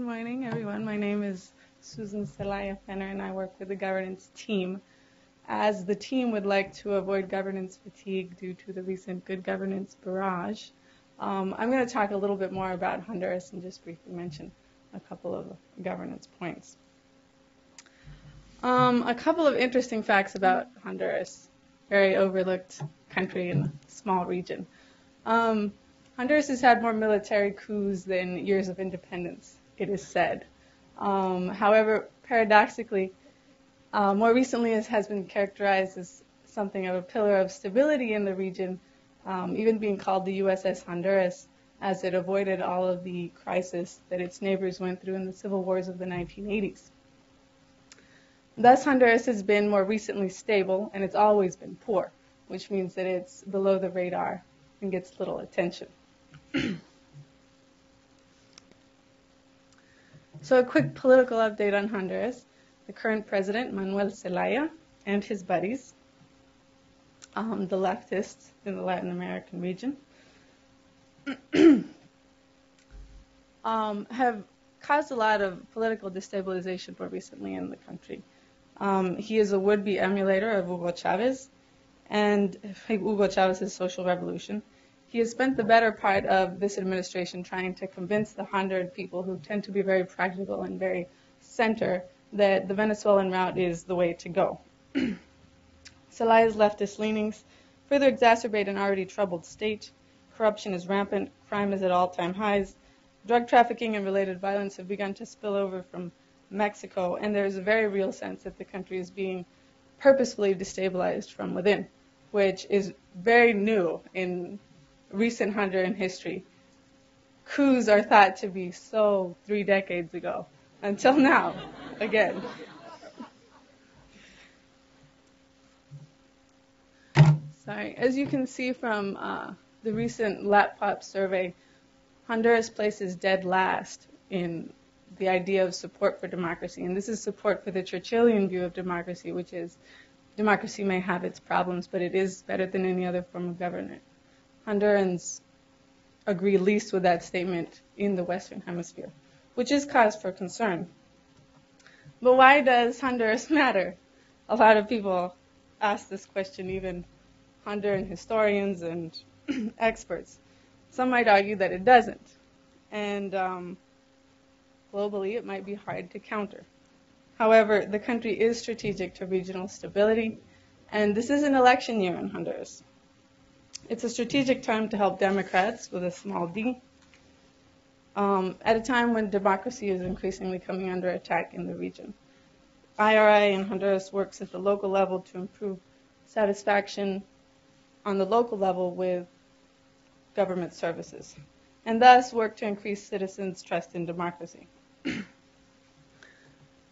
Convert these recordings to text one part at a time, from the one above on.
Good morning, everyone. My name is Susan Celaya Fenner, and I work with the governance team. As the team would like to avoid governance fatigue due to the recent good governance barrage, I'm going to talk a little bit more about Honduras and just briefly mention a couple of governance points. A couple of interesting facts about Honduras, very overlooked country in a small region. Honduras has had more military coups than years of independence, it is said. However, paradoxically, more recently it has been characterized as something of a pillar of stability in the region, even being called the USS Honduras, as it avoided all of the crisis that its neighbors went through in the civil wars of the 1980s. Thus, Honduras has been more recently stable, and it's always been poor, which means that it's below the radar and gets little attention. So a quick political update on Honduras. The current president, Manuel Zelaya, and his buddies, the leftists in the Latin American region, have caused a lot of political destabilization more recently in the country. He is a would-be emulator of Hugo Chavez and Hugo Chavez's social revolution. He has spent the better part of this administration trying to convince the Honduran people, who tend to be very practical and very center, that the Venezuelan route is the way to go. Zelaya's leftist leanings further exacerbate an already troubled state. Corruption is rampant, crime is at all-time highs, drug trafficking and related violence have begun to spill over from Mexico, and there is a very real sense that the country is being purposefully destabilized from within, which is very new in recent Honduran history. Coups are thought to be so 3 decades ago, until now, again. Sorry, as you can see from the recent LATPOP survey, Honduras places dead last in the idea of support for democracy. And this is support for the Churchillian view of democracy, which is democracy may have its problems, but it is better than any other form of government. Hondurans agree least with that statement in the Western Hemisphere, which is cause for concern. But why does Honduras matter? A lot of people ask this question, even Honduran historians and experts. Some might argue that it doesn't. And globally, it might be hard to counter. However, the country is strategic to regional stability, and this is an election year in Honduras. It's a strategic time to help Democrats, with a small d, at a time when democracy is increasingly coming under attack in the region. IRI in Honduras works at the local level to improve satisfaction on the local level with government services, and thus work to increase citizens' trust in democracy.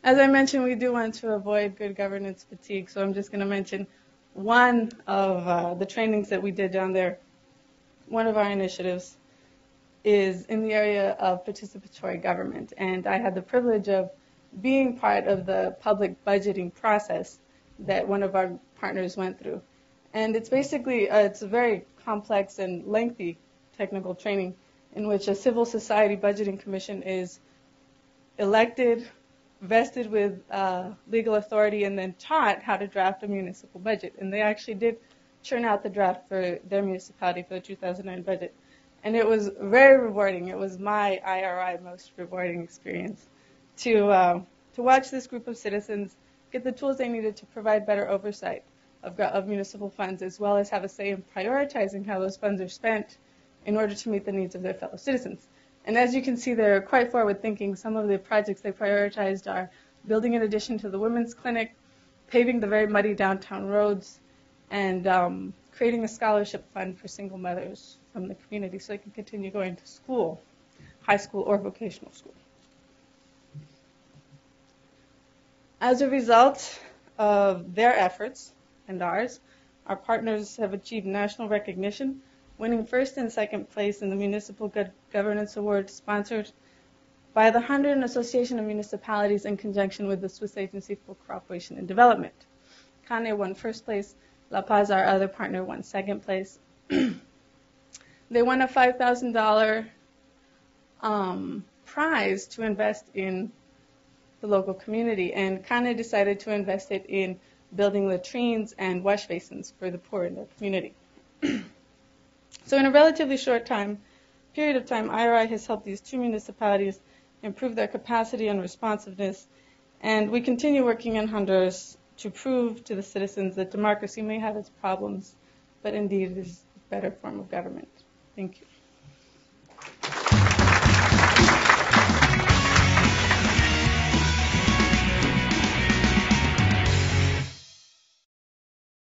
As I mentioned, we do want to avoid good governance fatigue, so I'm just going to mention one of the trainings that we did down there. One of our initiatives is in the area of participatory government, and I had the privilege of being part of the public budgeting process that one of our partners went through. And it's basically, it's a very complex and lengthy technical training in which a civil society budgeting commission is elected, vested with legal authority, and then taught how to draft a municipal budget. And they actually did churn out the draft for their municipality for the 2009 budget. And it was very rewarding. It was my IRI most rewarding experience to watch this group of citizens get the tools they needed to provide better oversight of municipal funds, as well as have a say in prioritizing how those funds are spent in order to meet the needs of their fellow citizens. And as you can see, they're quite forward-thinking. Some of the projects they prioritized are building an addition to the women's clinic, paving the very muddy downtown roads, and creating a scholarship fund for single mothers from the community so they can continue going to school, high school or vocational school. As a result of their efforts and ours, our partners have achieved national recognition, winning first and second place in the Municipal Good Governance Award sponsored by the Honduran Association of Municipalities in conjunction with the Swiss Agency for Cooperation and Development. Cane won first place. La Paz, our other partner, won second place. They won a $5,000 prize to invest in the local community, and kind of decided to invest it in building latrines and wash basins for the poor in their community. So in a relatively short period of time, IRI has helped these two municipalities improve their capacity and responsiveness, and we continue working in Honduras to prove to the citizens that democracy may have its problems, but indeed it is a better form of government. Thank you.